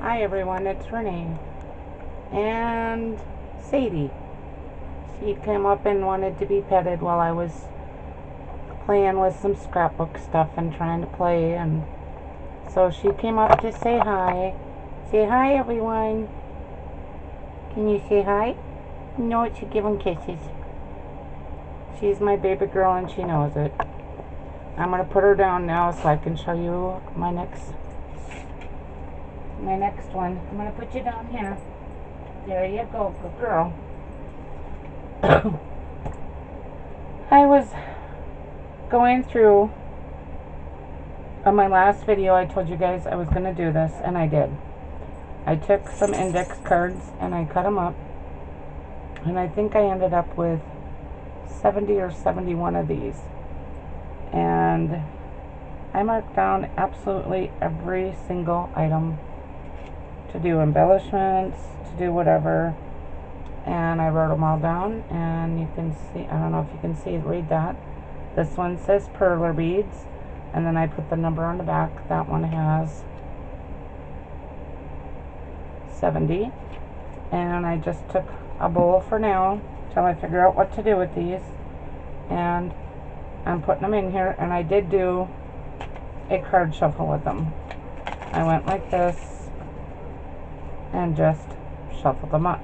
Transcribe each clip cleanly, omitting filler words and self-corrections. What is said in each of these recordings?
Hi everyone, it's Renee. And Sadie. She came up and wanted to be petted while I was playing with some scrapbook stuff and trying to play. And so she came up to say hi. Say hi everyone. Can you say hi? No, she give them kisses. She's my baby girl and she knows it. I'm going to put her down now so I can show you my next one. I'm going to put you down here. There you go, good girl. I was going through on my last video. I told you guys I was going to do this, and I did. I took some index cards and I cut them up, and I think I ended up with 70 or 71 of these, and I marked down absolutely every single item to do embellishments, to do whatever, and I wrote them all down. And you can see, I don't know if you can see, read that. This one says perler beads, and then I put the number on the back. That one has 70, and I just took a bowl for now till I figure out what to do with these, and I'm putting them in here. And I did do a card shuffle with them. I went like this and just shuffled them up.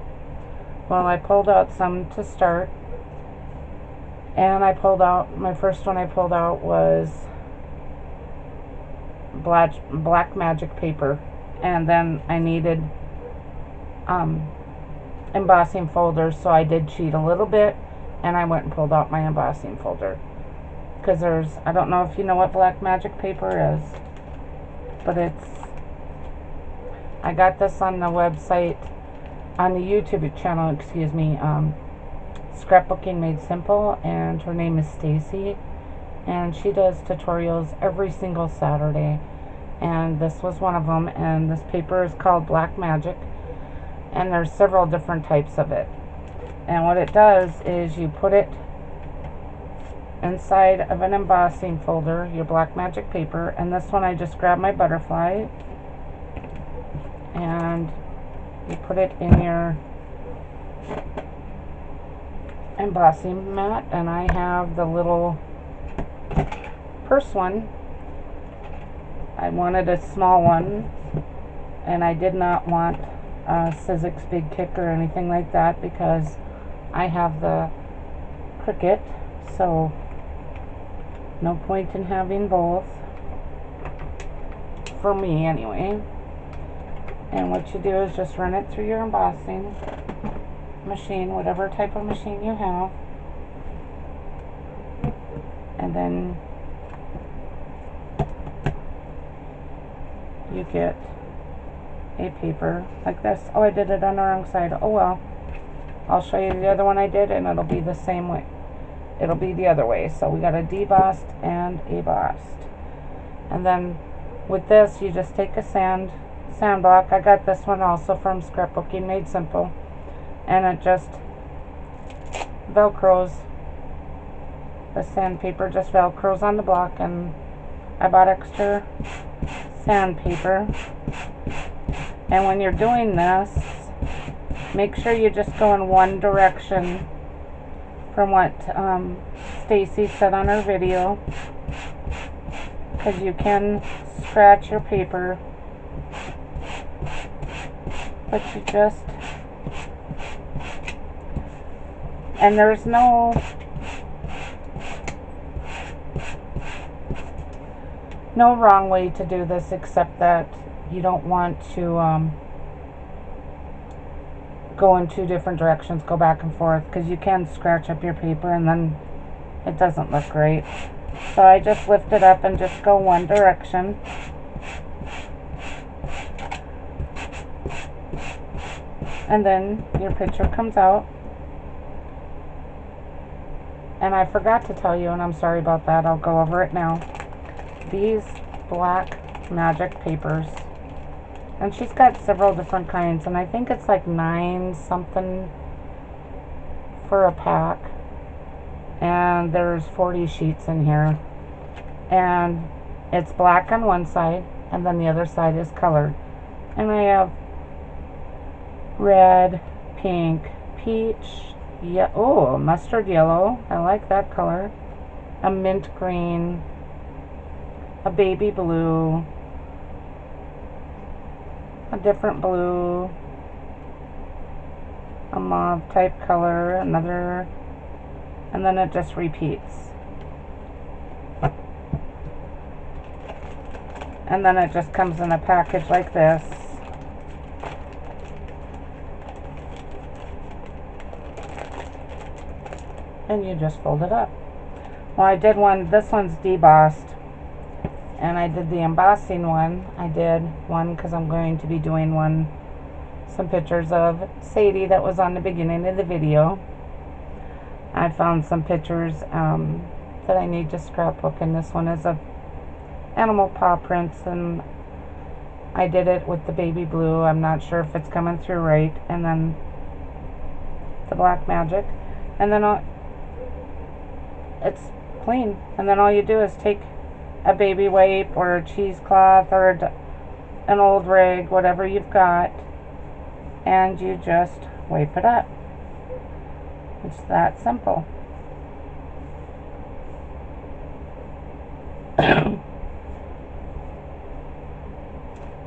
Well, I pulled out some to start, and I pulled out, my first one I pulled out was black magic paper, and then I needed embossing folders, so I did cheat a little bit, and I went and pulled out my embossing folder, because I don't know if you know what black magic paper is, but I got this on the website, on the YouTube channel, excuse me, Scrapbooking Made Simple, and her name is Stacy, and she does tutorials every single Saturday, and this was one of them. And this paper is called Black Magic, and there's several different types of it. And what it does is you put it inside of an embossing folder, your black magic paper, and this one I just grabbed my butterfly, and you put it in your embossing mat. And I have the little purse one. I wanted a small one, and I did not want a Sizzix Big Kick or anything like that, because I have the Cricut, so no point in having both, for me anyway. And what you do is just run it through your embossing machine, whatever type of machine you have, and then you get a paper like this. Oh, I did it on the wrong side. Oh well, I'll show you the other one I did, and it'll be the same way. It'll be the other way. So we got a debossed and a bossed. And then with this, you just take a sand block. I got this one also from Scrapbooking Made Simple, and it just velcros. The sandpaper just velcros on the block, and I bought extra sandpaper. And when you're doing this, make sure you just go in one direction, from what Stacy said on her video, because you can scratch your paper. But you just, and there's no wrong way to do this, except that you don't want to go in two different directions, go back and forth, because you can scratch up your paper and then it doesn't look great. So I just lift it up and just go one direction. And then your picture comes out. And I forgot to tell you, and I'm sorry about that, I'll go over it now. These black magic papers, and she's got several different kinds, and I think it's like 9 something for a pack, and there's 40 sheets in here, and it's black on one side, and then the other side is colored. And I have red, pink, peach, yeah, oh, mustard yellow. I like that color. A mint green, a baby blue, a different blue, a mauve type color, another, and then it just repeats. And then it just comes in a package like this. And you just fold it up. Well, I did one, this one's debossed. And I did the embossing one. I did one because I'm going to be doing some pictures of Sadie that was on the beginning of the video. I found some pictures that I need to scrapbook, and this one is of animal paw prints, and I did it with the baby blue. I'm not sure if it's coming through right, and then the black magic, and then it's clean. And then all you do is take a baby wipe or a cheesecloth or an old rag, whatever you've got, and you just wipe it up. It's that simple.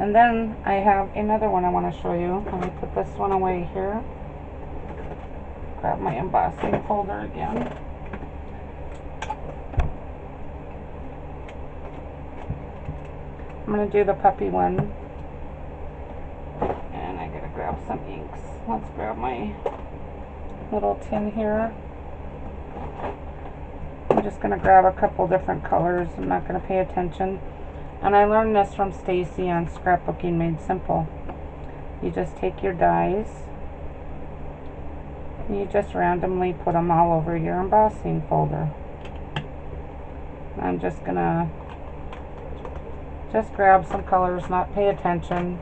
And then I have another one I want to show you. Let me put this one away here. Grab my embossing folder again. I'm going to do the puppy one. And I gotta grab some inks. Let's grab my little tin here. I'm just going to grab a couple different colors. I'm not going to pay attention. And I learned this from Stacy on Scrapbooking Made Simple. You just take your dies and you just randomly put them all over your embossing folder. I'm just gonna grab some colors, not pay attention.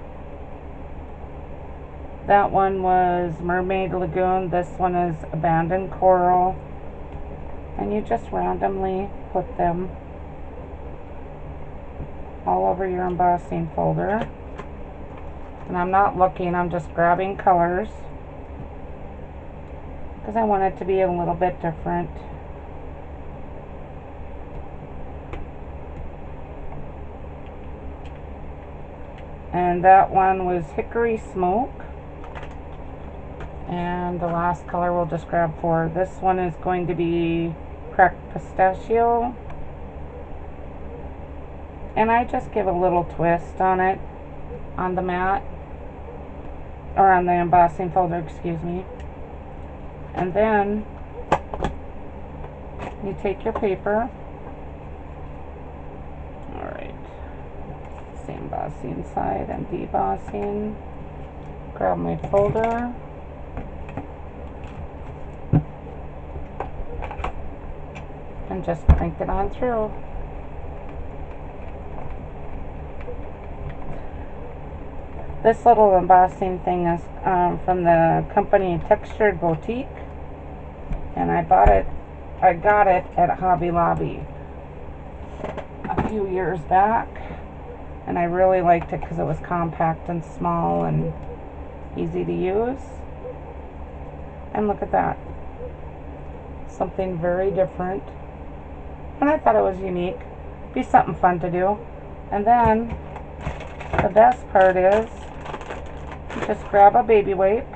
That one was Mermaid Lagoon. This one is Abandoned Coral. And you just randomly put them all over your embossing folder. And I'm not looking, I'm just grabbing colors because I want it to be a little bit different. And that one was Hickory Smoke. And the last color we'll just grab for this one is going to be Cracked Pistachio. And I just give a little twist on it, on the mat, or on the embossing folder, excuse me. And then you take your paper. Alright. The embossing side and debossing. Grab my folder. And just crank it on through. This little embossing thing is from the company Textured Boutique, and I got it at Hobby Lobby a few years back, and I really liked it because it was compact and small and easy to use. And look at that, something very different, and I thought it was unique. Be something fun to do. And then the best part is you just grab a baby wipe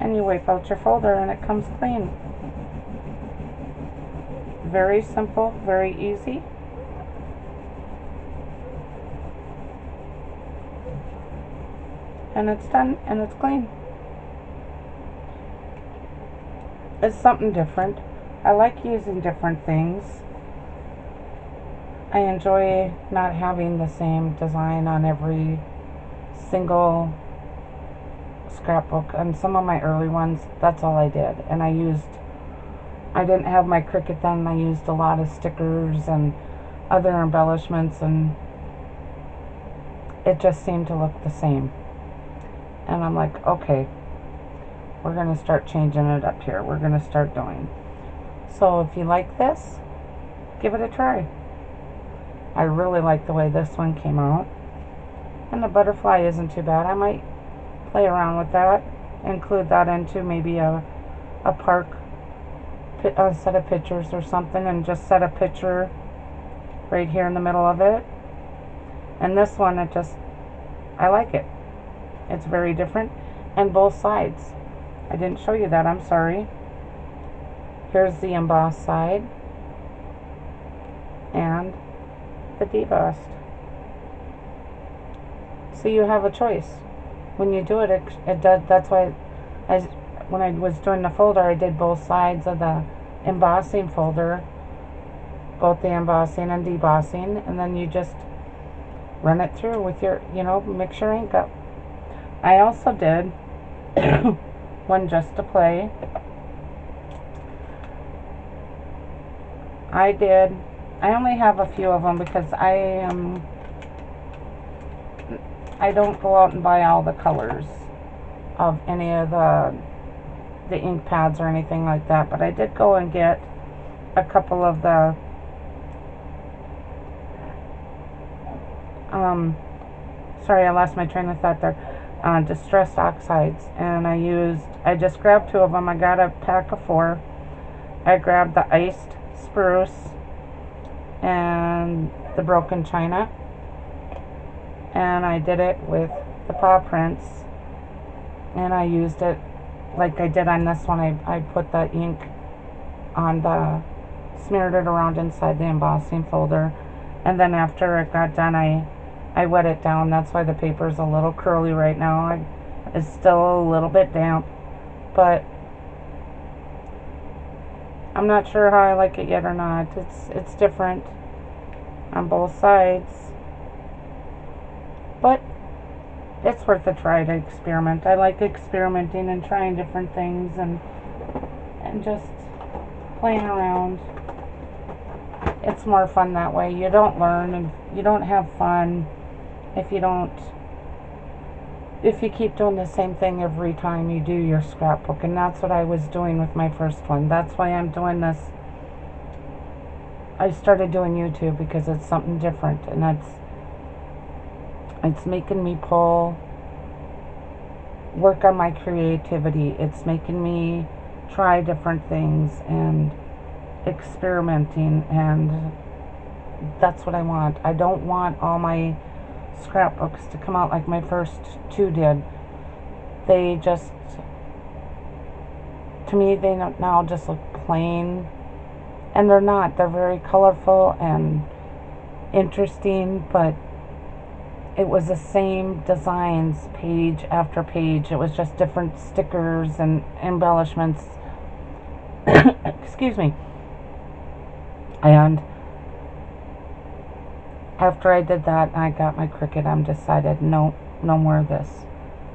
and you wipe out your folder and it comes clean. Very simple, very easy. And it's done and it's clean. It's something different. I like using different things. I enjoy not having the same design on every single scrapbook. And some of my early ones, that's all I did. And I didn't have my Cricut then. I used a lot of stickers and other embellishments, and it just seemed to look the same. And I'm like, okay, we're going to start changing it up here. We're going to start doing. So if you like this, give it a try. I really like the way this one came out. And the butterfly isn't too bad. I might play around with that, include that into maybe a park set of pictures or something, and just set a picture right here in the middle of it. And this one, I like it. It's very different, and both sides. I didn't show you that, I'm sorry. Here's the embossed side and the debossed. So you have a choice. When you do it, it does. That's why when I was doing the folder, I did both sides of the embossing folder, both the embossing and debossing, and then you just run it through with your, mix your ink up. I also did one just to play. I only have a few of them because I don't go out and buy all the colors of any of the ink pads or anything like that, but I did go and get a couple of the sorry, I lost my train of thought there. Distressed oxides, and I just grabbed 2 of them. I got a pack of 4. I grabbed the iced spruce and the broken china, and I did it with the paw prints, and I used it like I did on this one. I put the ink on smeared it around inside the embossing folder, and then after it got done, I wet it down. That's why the paper is a little curly right now. It's still a little bit damp, but I'm not sure how I like it yet or not. It's different on both sides, but it's worth a try to experiment. I like experimenting and trying different things and just playing around. It's more fun that way. You don't learn and you don't have fun if you keep doing the same thing every time you do your scrapbook. And that's what I was doing with my first one. That's why I'm doing this. I started doing YouTube because it's something different, and it's making me work on my creativity. It's making me try different things and experimenting, and that's what I want. I don't want all my scrapbooks to come out like my first 2 did. They just, to me, they now just look plain, and they're not. They're very colorful and interesting, but it was the same designs page after page. It was just different stickers and embellishments. Excuse me. And after I did that, I got my Cricut. I'm decided, no more of this.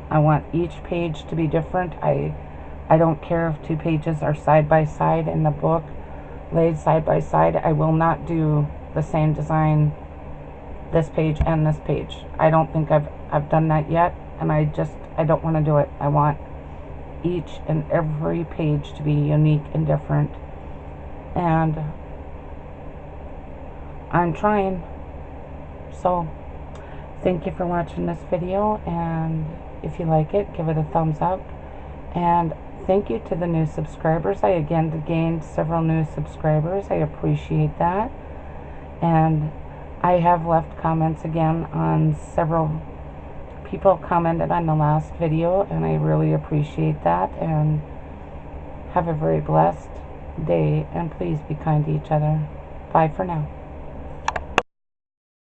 I want each page to be different. I don't care if 2 pages are side by side in the book, laid side by side. I will not do the same design, this page and this page. I don't think I've done that yet, and I don't want to do it. I want each and every page to be unique and different, and I'm trying. So thank you for watching this video, and if you like it, give it a thumbs up. And thank you to the new subscribers. I again gained several new subscribers. I appreciate that. And I have left comments again on several people commented on the last video, and I really appreciate that. And have a very blessed day, and please be kind to each other. Bye for now.